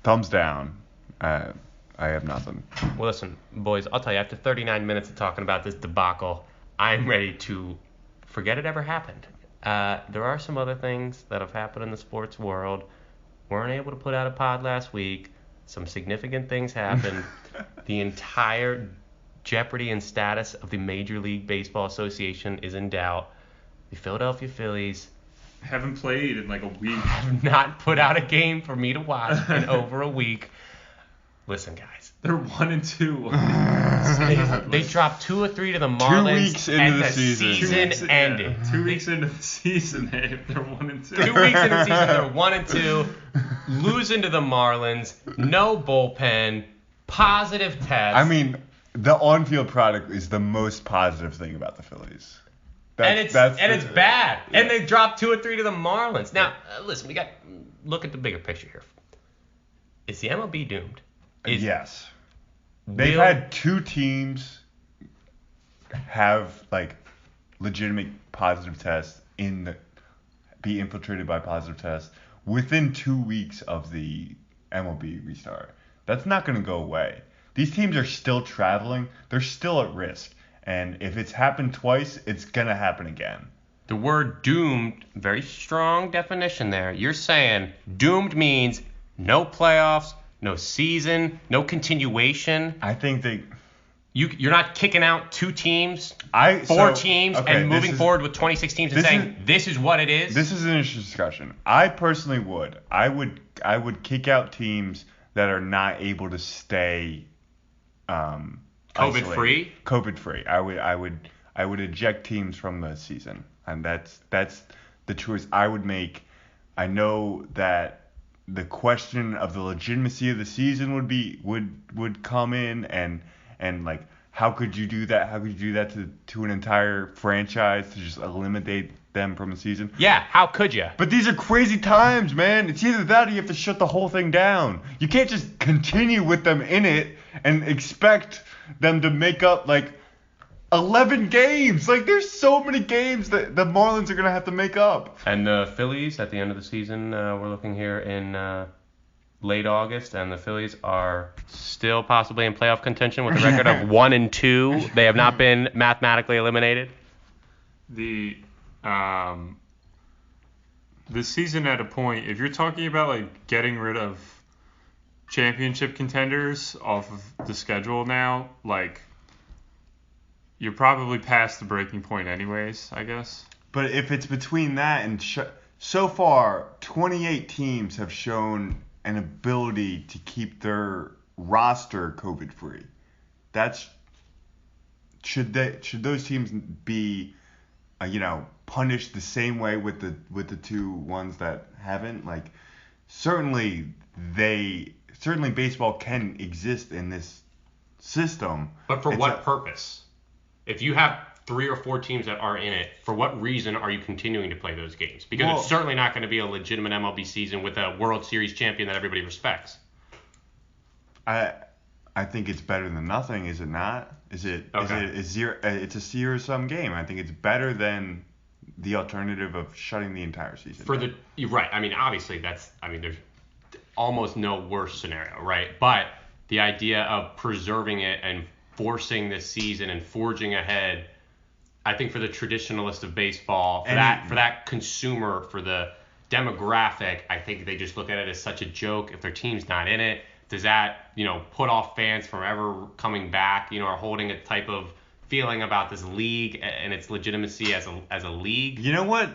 thumbs down. I have nothing. Well, listen, boys, I'll tell you, after 39 minutes of talking about this debacle, I'm ready to forget it ever happened. There are some other things that have happened in the sports world. Weren't able to put out a pod last week. Some significant things happened. The entire jeopardy and status of the Major League Baseball Association is in doubt. The Philadelphia Phillies haven't played in like a week. Have not put out a game for me to watch in over a week. Listen, guys. They're 1-2. They dropped 2 or 3 to the Marlins. 2 weeks into the season ended. 2 weeks into the season, they're 1-2. 2 weeks into the season, they're 1-2. Losing to the Marlins. No bullpen. Positive test. I mean, the on-field product is the most positive thing about the Phillies. It's bad. Yeah. And they dropped 2 or 3 to the Marlins. Now, listen, we got look at the bigger picture here. Is the MLB doomed? Yes. They've had 2 teams have like legitimate positive tests be infiltrated by positive tests within 2 weeks of the MLB restart. That's not going to go away. These teams are still traveling. They're still at risk. And if it's happened twice, it's going to happen again. The word doomed, very strong definition there. You're saying doomed means no playoffs, no season, no continuation. I think you're not kicking out 2 teams, 4 teams, and moving forward with 26 teams and saying this is what it is. This is an interesting discussion. I personally would. I would kick out teams that are not able to stay COVID free. COVID free. I would eject teams from the season, and that's the choice I would make. I know that the question of the legitimacy of the season would come in, and like how could you do that? How could you do that to an entire franchise to just eliminate them from the season? Yeah, how could you? But these are crazy times, man. It's either that or you have to shut the whole thing down. You can't just continue with them in it and expect them to make up like 11 games. Like there's so many games that the Marlins are gonna have to make up. And the Phillies at the end of the season, we're looking here in late August, and the Phillies are still possibly in playoff contention with a record of 1-2. They have not been mathematically eliminated. The season at a point, if you're talking about like getting rid of championship contenders off of the schedule now, like you're probably past the breaking point anyways, I guess. But if it's between that and so far 28 teams have shown an ability to keep their roster COVID free. Should those teams be punished the same way with the 2 ones that haven't? Like certainly baseball can exist in this system. But for what purpose? If you have 3 or 4 teams that are in it, for what reason are you continuing to play those games? Because it's certainly not going to be a legitimate MLB season with a World Series champion that everybody respects. I think it's better than nothing, is it not? Is it? Okay. It's a zero-sum game. I think it's better than the alternative of shutting the entire season. You're right. I mean, obviously there's almost no worse scenario, right? But the idea of preserving it and forcing this season and forging ahead, I think for the traditionalist of baseball, for that consumer, for the demographic, I think they just look at it as such a joke. If their team's not in it, does that put off fans from ever coming back? Or holding a type of feeling about this league and its legitimacy as a league. You know what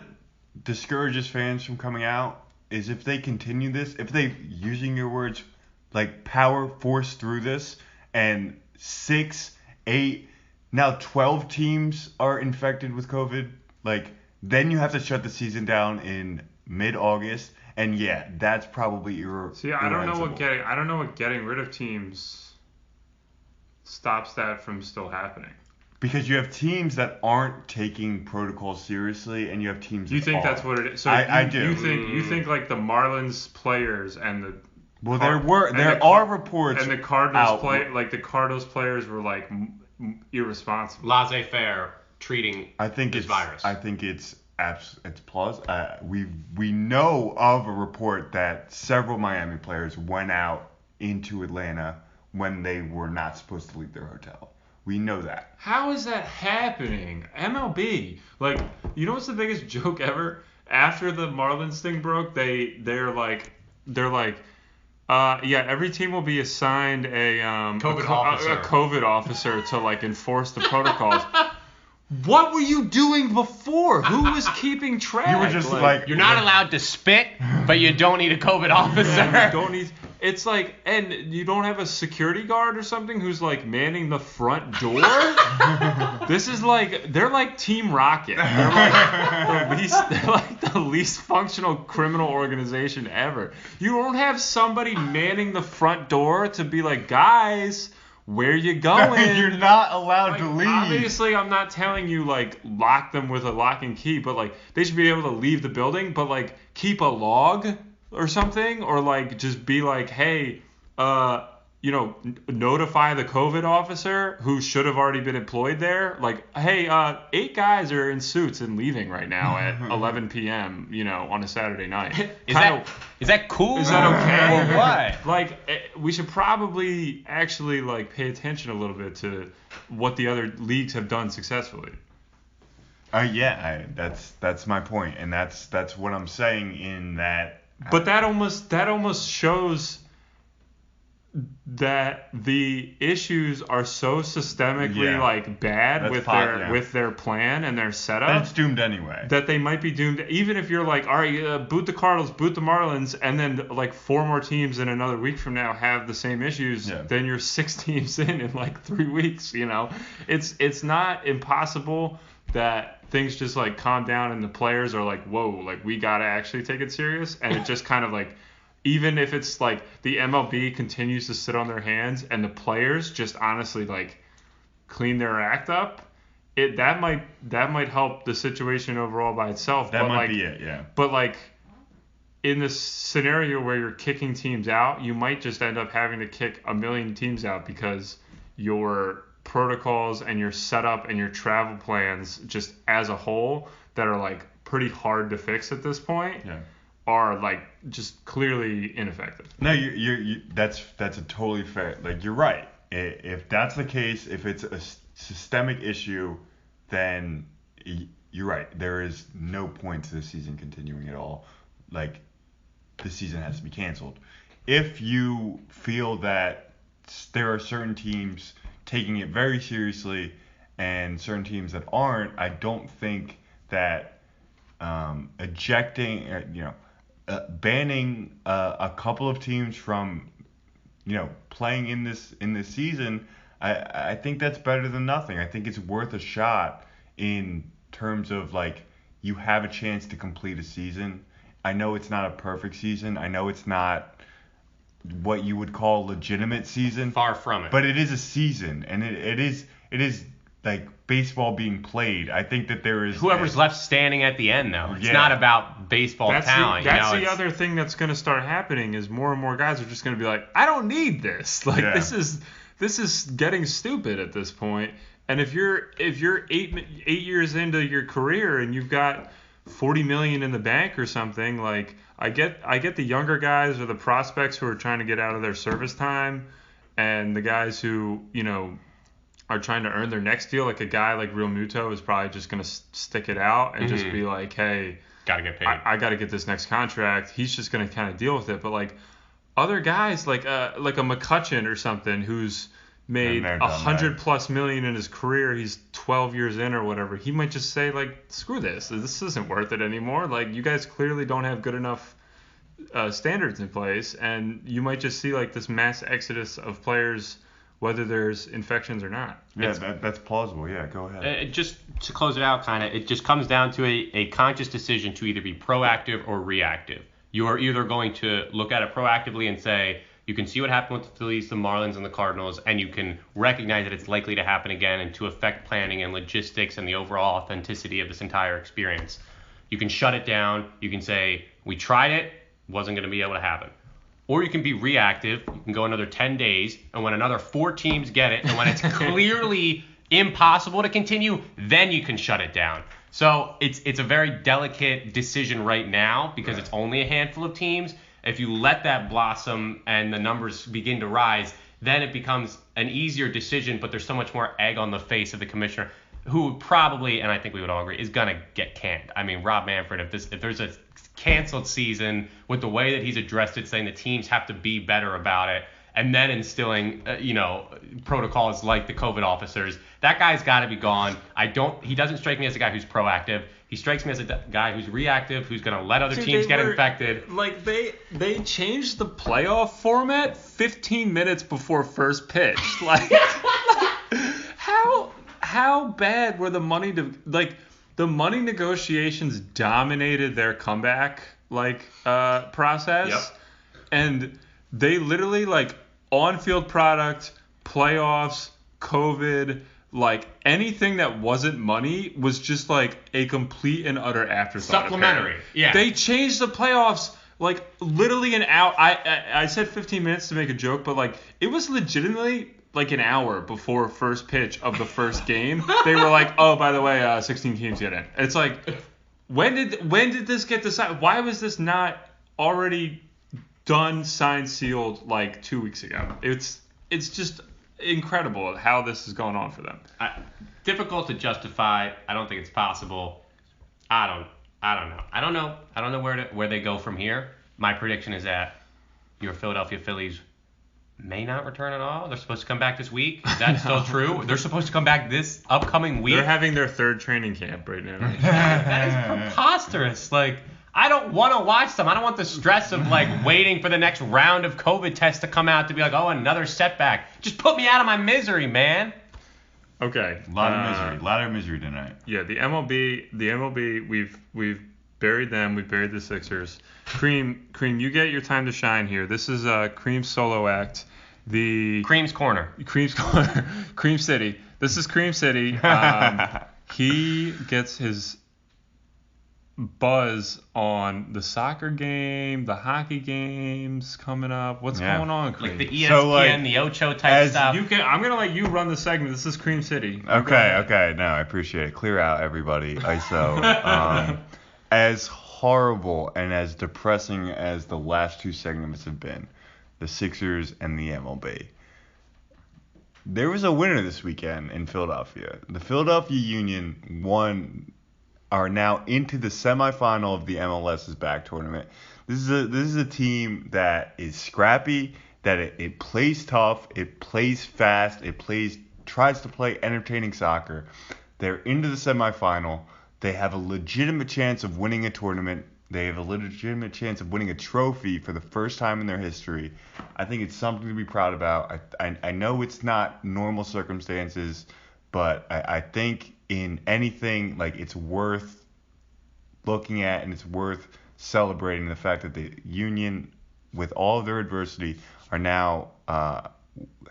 discourages fans from coming out is if they continue this, if they, using your words, like power force through this, and 6, 8, now 12 teams are infected with COVID, like then you have to shut the season down in mid-August, and yeah, that's probably See, I don't know what getting rid of teams stops that from still happening. Because you have teams that aren't taking protocols seriously, and you have teams. You think that's what it is? So I do. You think like the Marlins players and the there are reports and the Cardinals the Cardinals players were like irresponsible, laissez-faire treating this virus. I think it's plausible. We know of a report that several Miami players went out into Atlanta when they were not supposed to leave their hotel, We know that. How is that happening? MLB, like, you know what's the biggest joke ever? After the Marlins thing broke, they're like, yeah, every team will be assigned a COVID officer to like enforce the protocols. What were you doing before? Who was keeping track? You were just like you're not allowed to spit, but you don't need a COVID officer. Yeah, you don't need. It's like, and you don't have a security guard or something who's like manning the front door. This is like, they're like Team Rocket. They're like the least functional criminal organization ever. You don't have somebody manning the front door to be like, guys, where you going? You're not allowed Like, to leave. Obviously, I'm not telling you like lock them with a lock and key, but like they should be able to leave the building, but like keep a log or something, or like just be like, hey, notify the COVID officer who should have already been employed there. Like, hey, 8 guys are in suits and leaving right now at 11 p.m. On a Saturday night. Is that cool? Is that okay? Or what? Like, we should probably actually like pay attention a little bit to what the other leagues have done successfully. That's my point, and that's what I'm saying in that. But that almost shows that the issues are so systemically like bad with their plan and their setup. And it's doomed anyway. That they might be doomed, even if you're like, all right, boot the Cardinals, boot the Marlins, and then like 4 more teams in another week from now have the same issues. Yeah. Then you're 6 teams in like 3 weeks. It's not impossible that things just like calm down and the players are like, whoa, like we gotta actually take it serious, and it just kind of like. Even if it's like the MLB continues to sit on their hands and the players just honestly like clean their act up, that might help the situation overall by itself. That might be it, yeah. But like in this scenario where you're kicking teams out, you might just end up having to kick a million teams out because your protocols and your setup and your travel plans just as a whole that are like pretty hard to fix at this point. Yeah. Are like just clearly ineffective. No, you that's a totally fair. Like, you're right. If that's the case, if it's a systemic issue, then you're right. There is no point to the season continuing at all. Like, the season has to be canceled. If you feel that there are certain teams taking it very seriously and certain teams that aren't, I don't think that banning a couple of teams from playing in this season, I think that's better than nothing. I think it's worth a shot in terms of like you have a chance to complete a season. I know it's not a perfect season. I know it's not what you would call a legitimate season. Far from it. But it is a season, and it is like baseball being played. I think that there is whoever's left standing at the end, though. It's not about baseball talent. That's the other thing that's going to start happening is more and more guys are just going to be like, I don't need this. Like this is getting stupid at this point. And if you're 8 years into your career and you've got $40 million in the bank or something, like I get the younger guys or the prospects who are trying to get out of their service time, and the guys who are trying to earn their next deal. Like a guy like Real Muto is probably just going to stick it out and just be like, hey, gotta get paid. I got to get this next contract. He's just going to kind of deal with it. But like other guys like a McCutchen or something who's made $100+ million in his career, he's 12 years in or whatever, he might just say like, screw this isn't worth it anymore. Like, you guys clearly don't have good enough standards in place, and you might just see like this mass exodus of players whether there's infections or not. Yeah, that's plausible. Yeah, go ahead. Just to close it out, kind of, it just comes down to a conscious decision to either be proactive or reactive. You are either going to look at it proactively and say, you can see what happened with the Phillies, the Marlins, and the Cardinals, and you can recognize that it's likely to happen again and to affect planning and logistics and the overall authenticity of this entire experience. You can shut it down. You can say, we tried it, wasn't going to be able to happen. Or you can be reactive. You can go another 10 days, and when another 4 teams get it, and when it's clearly impossible to continue, then you can shut it down. So it's a very delicate decision right now because it's only a handful of teams. If you let that blossom and the numbers begin to rise, then it becomes an easier decision, but there's so much more egg on the face of the commissioner, who probably, and I think we would all agree, is going to get canned. I mean, Rob Manfred, if there's a canceled season with the way that he's addressed it, saying the teams have to be better about it, and then instilling, protocols like the COVID officers, that guy's got to be gone. He doesn't strike me as a guy who's proactive. He strikes me as a guy who's reactive, who's going to let other teams get infected. Like, they changed the playoff format 15 minutes before first pitch. Like, how bad were the money the money negotiations dominated their comeback process. Yep. And they literally, like, on-field product, playoffs, COVID, like, anything that wasn't money was just, like, a complete and utter afterthought. Supplementary. Apparently. Yeah. They changed the playoffs, like, literally an hour. I said 15 minutes to make a joke, but, like, it was legitimately, like, an hour before first pitch of the first game. They were like, oh, by the way, 16 teams get in. It's like, when did this get decided? Why was this not already done, signed, sealed, like, 2 weeks ago? It's just incredible how this is going on for them. Difficult to justify. I don't think it's possible. I don't know. I don't know where they go from here. My prediction is that your Philadelphia Phillies may not return at all. They're supposed to come back this week. Is that still true? They're supposed to come back this upcoming week. They're having their third training camp right now. That is preposterous. Like, I don't want to watch them. I don't want the stress of, like, waiting for the next round of COVID tests to come out to be like, oh, another setback. Just put me out of my misery, man. Okay. A lot of misery tonight. Yeah, the MLB, we've buried them. We've buried the Sixers. Cream, you get your time to shine here. This is Cream's solo act. Cream's Corner. Cream City. This is Cream City. He gets his buzz on the soccer game, the hockey games coming up. What's going on, Cream? Like the ESPN, the Ocho type stuff. I'm gonna let you run the segment. This is Cream City. Okay. No, I appreciate it. Clear out, everybody. ISO. As horrible and as depressing as the last two segments have been, the Sixers and the MLB, there was a winner this weekend in Philadelphia. The Philadelphia Union are now into the semifinal of the MLS's back tournament. This is a team that is scrappy, that it plays tough, it plays fast, tries to play entertaining soccer. They're into the semifinal. They have a legitimate chance of winning a tournament. They have a legitimate chance of winning a trophy for the first time in their history. I think it's something to be proud about. I know it's not normal circumstances, but I think in anything, like, it's worth looking at and it's worth celebrating the fact that the Union, with all of their adversity, are now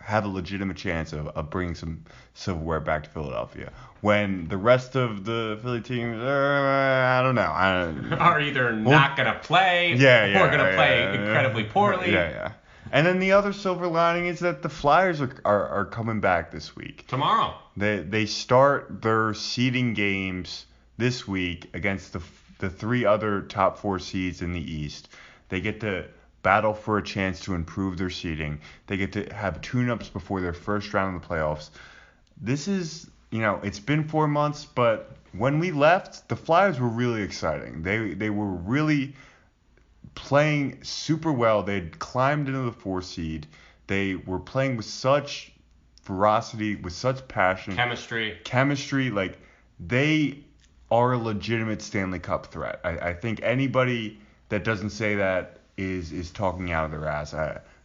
have a legitimate chance of bringing some silverware back to Philadelphia. When the rest of the Philly teams, I don't know. Are either not going to play or going to play incredibly poorly. Yeah. And then the other silver lining is that the Flyers are coming back this week. Tomorrow. They start their seeding games this week against the three other top four seeds in the East. They get to battle for a chance to improve their seeding. They get to have tune-ups before their first round of the playoffs. This is, it's been 4 months, but when we left, the Flyers were really exciting. They were really playing super well. They had climbed into the 4 seed. They were playing with such ferocity, with such passion. Chemistry. Like, they are a legitimate Stanley Cup threat. I think anybody that doesn't say that is talking out of their ass.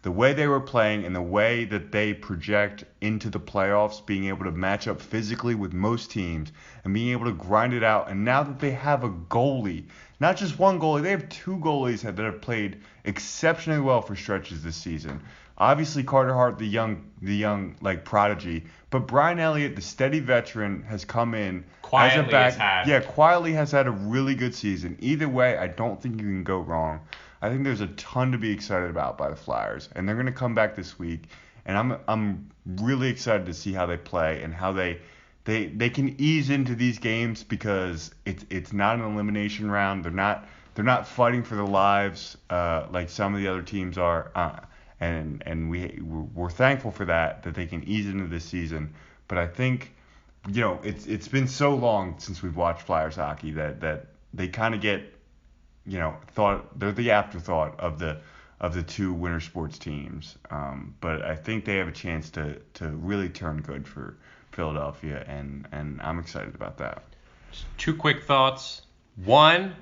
The way they were playing and the way that they project into the playoffs, being able to match up physically with most teams and being able to grind it out. And now that they have a goalie, not just one goalie, they have two goalies that have played exceptionally well for stretches this season. Obviously, Carter Hart, the young like prodigy, but Brian Elliott, the steady veteran, has come in quietly has had a really good season. Either way, I don't think you can go wrong. I think there's a ton to be excited about by the Flyers, and they're going to come back this week, and I'm really excited to see how they play and how they can ease into these games because it's not an elimination round. They're not fighting for their lives like some of the other teams are, and we're thankful for that they can ease into this season. But I think, it's been so long since we've watched Flyers hockey that they kind of get, thought they're the afterthought of the two winter sports teams. But I think they have a chance to really turn good for Philadelphia, and I'm excited about that. Two quick thoughts. One,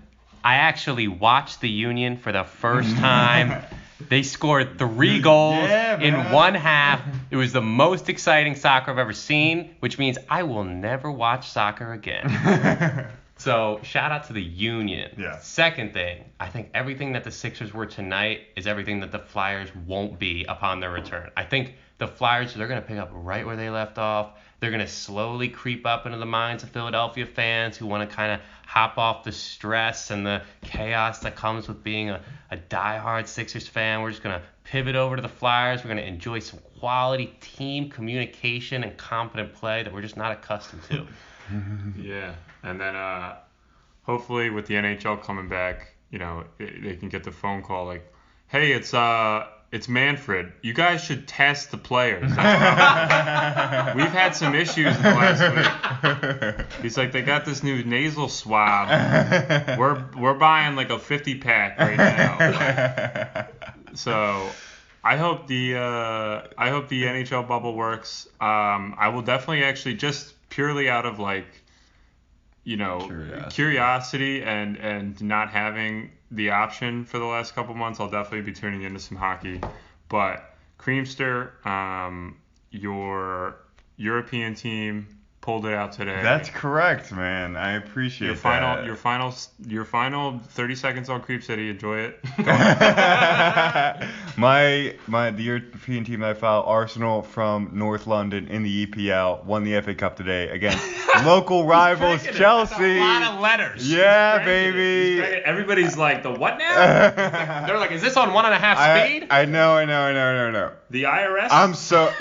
I actually watched the Union for the first time. They scored 3 goals in one half. It was the most exciting soccer I've ever seen, which means I will never watch soccer again. So shout out to the Union. Yeah. Second thing, I think everything that the Sixers were tonight is everything that the Flyers won't be upon their return. I think the Flyers, they're going to pick up right where they left off. They're going to slowly creep up into the minds of Philadelphia fans who want to kind of hop off the stress and the chaos that comes with being a diehard Sixers fan. We're just going to pivot over to the Flyers. We're going to enjoy some quality team communication and competent play that we're just not accustomed to. Yeah, and then hopefully with the NHL coming back, they can get the phone call like, hey, it's Manfred. You guys should test the players. We've had some issues in the last week. He's like, they got this new nasal swab. We're buying like a 50-pack right now. So I hope the NHL bubble works. I will definitely actually just purely out of curiosity and not having the option for the last couple months, I'll definitely be tuning into some hockey. But Creamster, your European team pulled it out today. That's correct, man. I appreciate that. Your final 30 seconds on Creep City. Enjoy it. The European team that I follow, Arsenal from North London in the EPL, won the FA Cup today against local rivals Chelsea. That's a lot of letters. Yeah, baby. Everybody's like, the what now? They're like, is this on 1.5 speed? I know. The IRS? I'm so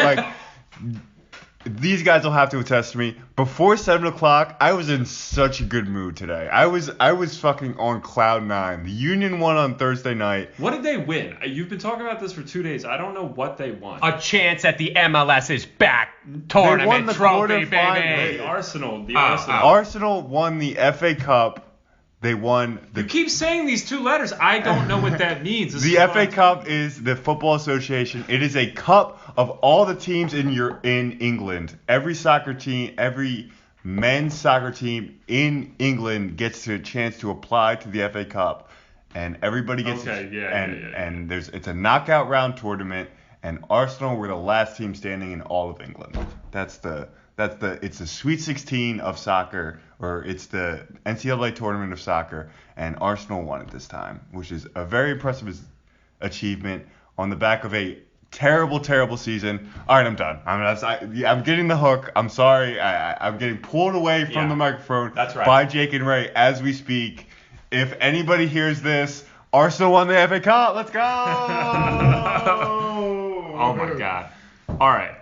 these guys will have to attest to me. Before 7 o'clock, I was in such a good mood today. I was fucking on cloud 9. The Union won on Thursday night. What did they win? You've been talking about this for 2 days. I don't know what they won. A chance at the MLS's back tournament won the trophy, quarterfinals. baby. Arsenal. Arsenal won the FA Cup. They won the. You keep saying these 2 letters. I don't know what that means. The FA Cup is the Football Association. It is a cup of all the teams in England. Every soccer team, every men's soccer team in England gets a chance to apply to the FA Cup, and everybody gets. And it's a knockout round tournament, and Arsenal were the last team standing in all of England. It's the Sweet 16 of soccer, or it's the NCAA tournament of soccer, and Arsenal won it this time, which is a very impressive achievement on the back of a terrible season. All right, I'm done. I'm getting the hook. I'm sorry. I'm getting pulled away from the microphone by Jake and Ray as we speak. If anybody hears this, Arsenal won the FA Cup. Let's go! Oh my God. All right.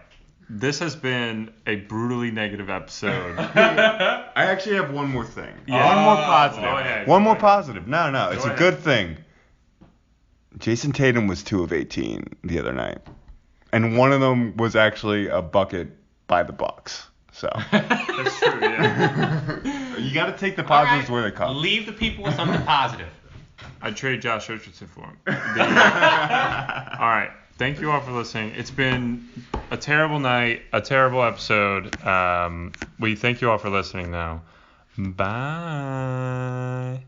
This has been a brutally negative episode. I actually have one more thing. Yeah. One more positive. Go ahead. One more positive. No. It's a ahead. good thing. Jason Tatum was 2 of 18 the other night. And one of them was actually a bucket by the Bucks. So That's true, yeah. you got to take the positives where they come. Leave the people with something positive. I'd trade Josh Richardson for him. All right. Thank you all for listening. It's been a terrible night, a terrible episode. We thank you all for listening now. Bye.